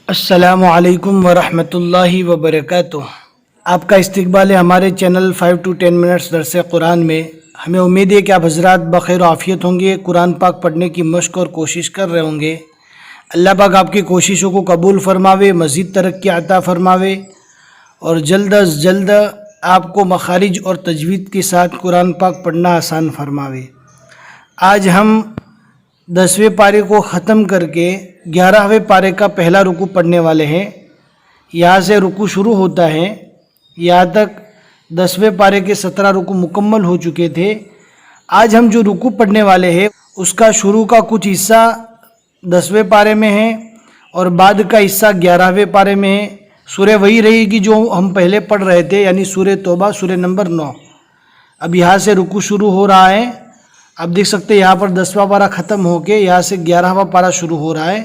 السلام علیکم ورحمۃ اللہ وبرکاتہ۔ آپ کا استقبال ہے ہمارے چینل 5 to 10 منٹس درس قرآن میں۔ ہمیں امید ہے کہ آپ حضرات بخیر و عافیت ہوں گے، قرآن پاک پڑھنے کی مشق اور کوشش کر رہے ہوں گے۔ اللہ پاک آپ کی کوششوں کو قبول فرماوے، مزید ترقی عطا فرماوے اور جلد از جلد آپ کو مخارج اور تجوید کے ساتھ قرآن پاک پڑھنا آسان فرماوے۔ آج ہم 10ویں پارے کو ختم کر کے 11ویں پارے کا پہلا رکو پڑھنے والے ہیں۔ یہاں سے رکو شروع ہوتا ہے، یہاں تک 10ویں پارے کے 17 رکو مکمل ہو چکے تھے۔ آج ہم جو رکو پڑھنے والے ہیں اس کا شروع کا کچھ حصہ 10ویں پارے میں ہے اور بعد کا حصہ 11ویں پارے میں ہے۔ سورہ وہی رہے گی جو ہم پہلے پڑھ رہے تھے، یعنی سورہ توبہ، سورہ نمبر 9۔ اب یہاں سے رکو شروع ہو رہا ہے۔ آپ دیکھ سکتے ہیں یہاں پر 10واں پارہ ختم ہو کے یہاں سے 11واں پارہ شروع ہو رہا ہے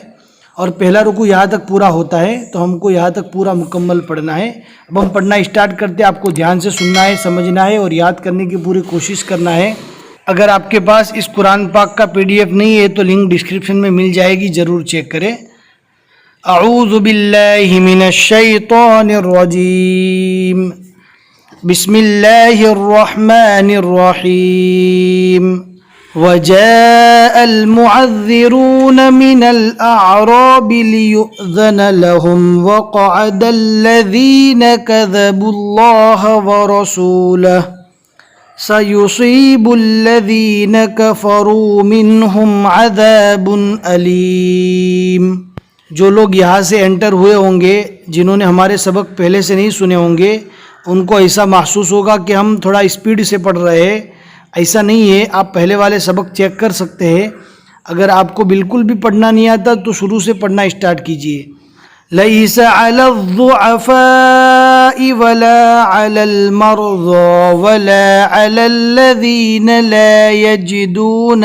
اور پہلا رکو یہاں تک پورا ہوتا ہے، تو ہم کو یہاں تک پورا مکمل پڑھنا ہے۔ اب ہم پڑھنا اسٹارٹ کرتے ہیں، آپ کو دھیان سے سننا ہے، سمجھنا ہے اور یاد کرنے کی پوری کوشش کرنا ہے۔ اگر آپ کے پاس اس قرآن پاک کا PDF نہیں ہے تو لنک ڈسکرپشن میں مل جائے گی، ضرور چیک کریں۔ اعوذ باللہ من الشیطان الرجیم، بسم اللہ الرحمن الرحیم۔ وجاء المعذرون من الأعراب ليؤذن لهم وقعد الذين كذبوا الله ورسوله سيصيب الذين كفروا منهم عذاب أليم۔ جو لوگ یہاں سے انٹر ہوئے ہوں گے، جنہوں نے ہمارے سبق پہلے سے نہیں سنے ہوں گے، ان کو ایسا محسوس ہوگا کہ ہم تھوڑا اسپیڈ سے پڑھ رہے ہیں۔ ایسا نہیں ہے، آپ پہلے والے سبق چیک کر سکتے ہیں۔ اگر آپ کو بالکل بھی پڑھنا نہیں آتا تو شروع سے پڑھنا اسٹارٹ کیجئے۔ لَيْسَ عَلَى الضُّعَفَاءِ وَلَا عَلَى الْمَرْضَى وَلَا عَلَى الَّذِينَ لَا يَجِدُونَ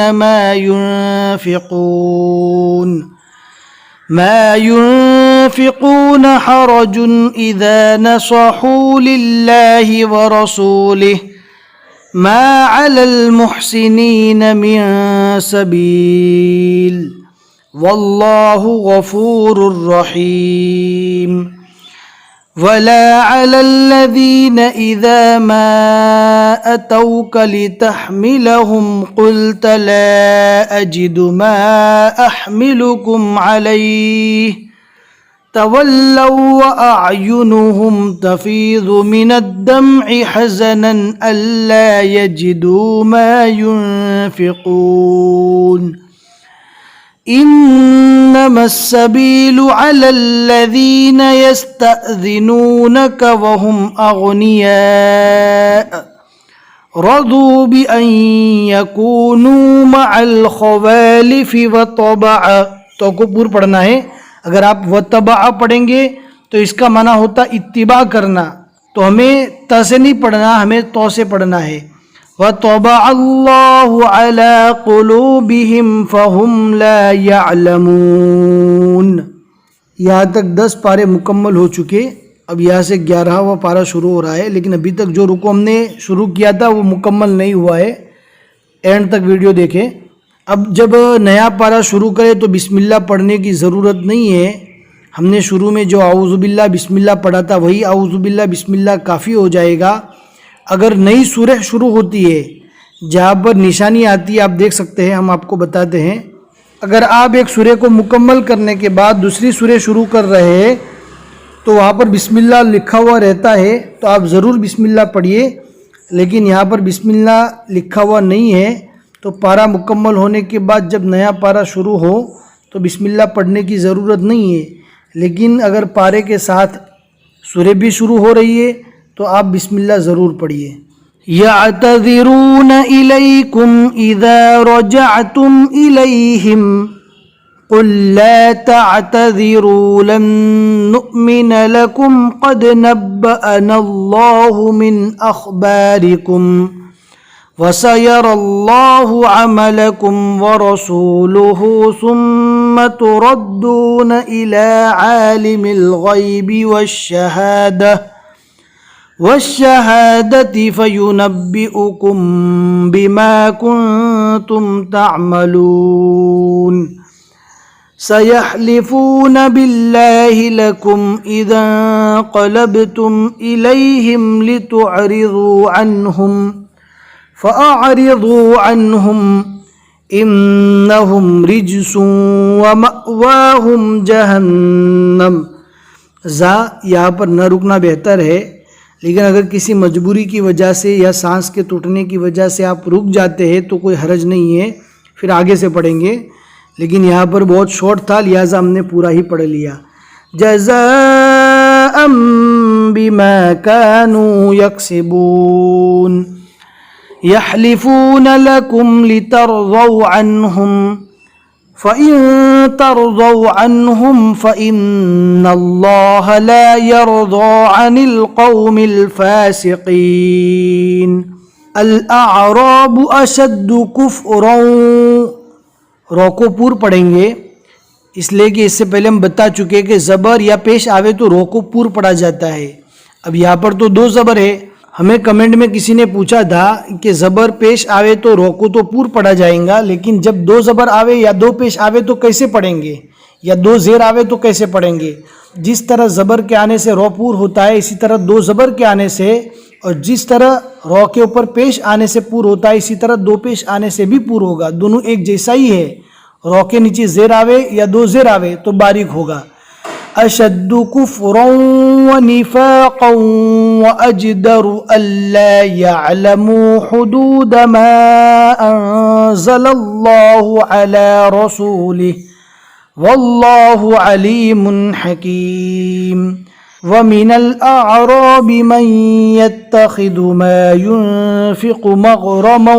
مَا يُنْفِقُونَ حَرَجٌ إِذَا نَصَحُوا لِلَّهِ وَرَسُولِهِ ما على المحسنين من سبيل والله غفور رحيم۔ ولا على الذين إذا ما أتوك لتحملهم قلت لا أجد ما أحملكم عليه تولوا وأعينهم تفيض من الدمع حزنا ألا يجدوا ما ينفقون إنما السبيل على الذين يستأذنونك وهم أغنياء رضوا بأن يكونوا مع الخوالف وطبع۔ تو کو پور پڑھنا ہے۔ اگر آپ وَتَبَعَ پڑھیں گے تو اس کا معنی ہوتا اتباع کرنا، تو ہمیں ت سے نہیں پڑھنا، ہمیں تو سے پڑھنا ہے۔ وَطَبَعَ اللَّهُ عَلَىٰ قُلُوبِهِمْ فَهُمْ لَا يَعْلَمُونَ۔ یہاں تک 10 پارے مکمل ہو چکے۔ اب یہاں سے 11واں پارہ شروع ہو رہا ہے، لیکن ابھی تک جو رکو ہم نے شروع کیا تھا وہ مکمل نہیں ہوا ہے۔ اینڈ تک ویڈیو دیکھیں۔ اب جب نیا پارہ شروع کرے تو بسم اللہ پڑھنے کی ضرورت نہیں ہے۔ ہم نے شروع میں جو اعوذ باللہ بسم اللہ پڑھا تھا وہی اعوذ باللہ بسم اللہ کافی ہو جائے گا۔ اگر نئی سورہ شروع ہوتی ہے جہاں پر نشانی آتی ہے، آپ دیکھ سکتے ہیں، ہم آپ کو بتاتے ہیں۔ اگر آپ ایک سورہ کو مکمل کرنے کے بعد دوسری سورہ شروع کر رہے ہیں تو وہاں پر بسم اللہ لکھا ہوا رہتا ہے، تو آپ ضرور بسم اللہ پڑھیے، لیکن یہاں پر بسم اللہ لکھا ہوا نہیں ہے۔ تو پارہ مکمل ہونے کے بعد جب نیا پارہ شروع ہو تو بسم اللہ پڑھنے کی ضرورت نہیں ہے، لیکن اگر پارے کے ساتھ سورہ بھی شروع ہو رہی ہے تو آپ بسم اللہ ضرور پڑھیے۔ يَعْتَذِرُونَ إِلَيْكُمْ إِذَا رَجَعْتُمْ إِلَيْهِمْ قُلْ لَا تَعْتَذِرُوا لَن نُّؤْمِنَ لَكُمْ قَدْ نَبَّأَنَا اللَّهُ مِنْ أَخْبَارِكُمْ وَسَيَرَى اللَّهُ عَمَلَكُمْ وَرَسُولُهُ ثُمَّ تُرَدُّونَ إِلَى عَالِمِ الْغَيْبِ وَالشَّهَادَةِ فَيُنَبِّئُكُم بِمَا كُنتُمْ تَعْمَلُونَ۔ سَيَحْلِفُونَ بِاللَّهِ لَكُمْ إِذَا انقَلَبْتُمْ إِلَيْهِمْ لِتُعْرِضُوا عَنْهُمْ فَأَعْرِضُوا عَنْهُمْ إِنَّهُمْ رِجْسٌ وَمَأْوَاهُمْ جَهَنَّمُ۔ یہاں پر نہ رکنا بہتر ہے، لیکن اگر کسی مجبوری کی وجہ سے یا سانس کے ٹوٹنے کی وجہ سے آپ رک جاتے ہیں تو کوئی حرج نہیں ہے، پھر آگے سے پڑھیں گے، لیکن یہاں پر بہت شارٹ تھا لہٰذا ہم نے پورا ہی پڑھ لیا۔ جزاء بما كانوا يكسبون يحلفون لكم لترضوا عنهم فإن ترضوا عنهم فإن الله لا يرضى عن القوم الفاسقين۔ الأعراب أشد كفرا، روکو پور پڑھیں گے اس لیے کہ اس سے پہلے ہم بتا چکے کہ زبر یا پیش آوے تو روکو پور پڑھا جاتا ہے۔ اب یہاں پر تو دو زبر ہے، ہمیں کمنٹ میں کسی نے پوچھا تھا کہ زبر پیش آوے تو روکو تو پور پڑھا جائیں گا، لیکن جب دو زبر آوے یا دو پیش آوے تو کیسے پڑھیں گے، یا دو زیر آوے تو کیسے پڑھیں گے؟ جس طرح زبر کے آنے سے رو پور ہوتا ہے اسی طرح دو زبر کے آنے سے، اور جس طرح رو کے اوپر پیش آنے سے پور ہوتا ہے اسی طرح دو پیش آنے سے بھی پور ہوگا، دونوں ایک جیسا ہی ہے۔ رو کے نیچے زیر آوے یا دو زیر آوے تو باریک ہوگا۔ اشد کفرا ونفاقا واجدر الا يعلموا حدود ما انزل الله على رسوله والله عليم حكيم۔ ومن الأعراب من يتخذ ما ينفق مغرما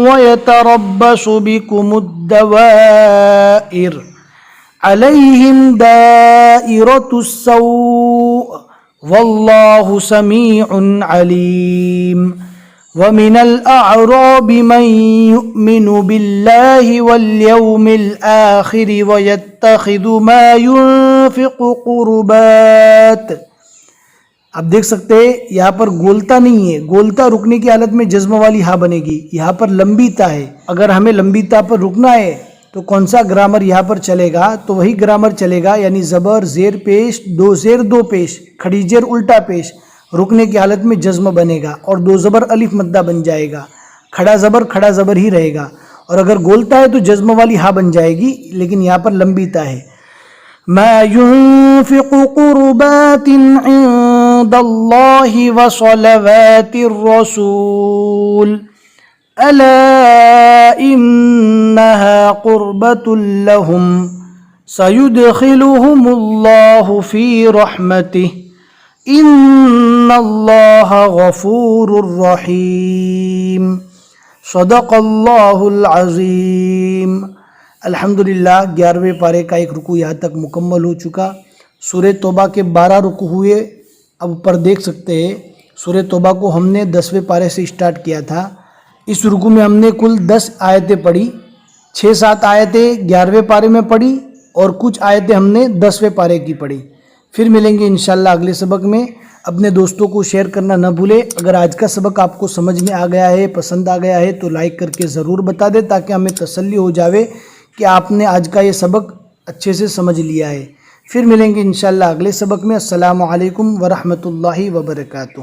ويتربص بكم الدوائر عليهم دائرة السوء والله سميع عليم۔ ومن الأعراب من يؤمن بالله واليوم الآخر ويتخذ ما ينفق قربات۔ اب دیکھ سکتے ہیں یہاں پر گولتا نہیں ہے، گولتا رکنے کی حالت میں جزم والی ہا بنے گی، یہاں پر لمبی تا ہے۔ اگر ہمیں لمبی تا پر رکنا ہے تو کون سا گرامر یہاں پر چلے گا؟ تو وہی گرامر چلے گا، یعنی زبر زیر پیش، دو زیر دو پیش، کھڑی زیر الٹا پیش، رکنے کی حالت میں جزم بنے گا اور دو زبر الف مدہ بن جائے گا، کھڑا زبر ہی رہے گا، اور اگر گولتا ہے تو جزم والی ہا بن جائے گی، لیکن یہاں پر لمبی تا ہے۔ ما ينفق قربات عند الله وصلوات الرسول ألا إنها قربة لهم سيدخلهم الله في رحمته ان اللہ غفور رحیم۔ صدق اللہ العظیم۔ الحمدللہ 11ویں پارے کا ایک رکوع یہاں تک مکمل ہو چکا۔ سورہ توبہ کے 12 رکوع ہوئے، اب اوپر دیکھ سکتے ہیں سورہ توبہ کو ہم نے 10ویں پارے سے اسٹارٹ کیا تھا۔ اس رکوع میں ہم نے کل 10 آیتیں پڑھی، 6-7 آیتیں 11ویں پارے میں پڑھی اور کچھ آیتیں ہم نے 10ویں پارے کی پڑھی۔ پھر ملیں گے انشاءاللہ اگلے سبق میں۔ اپنے دوستوں کو شیئر کرنا نہ بھولے۔ اگر آج کا سبق آپ کو سمجھ میں آ گیا ہے، پسند آ گیا ہے تو لائک کر کے ضرور بتا دیں تاکہ ہمیں تسلی ہو جاوے کہ آپ نے آج کا یہ سبق اچھے سے سمجھ لیا ہے۔ پھر ملیں گے انشاءاللہ اگلے سبق میں۔ السلام علیکم ورحمۃ اللہ وبرکاتہ۔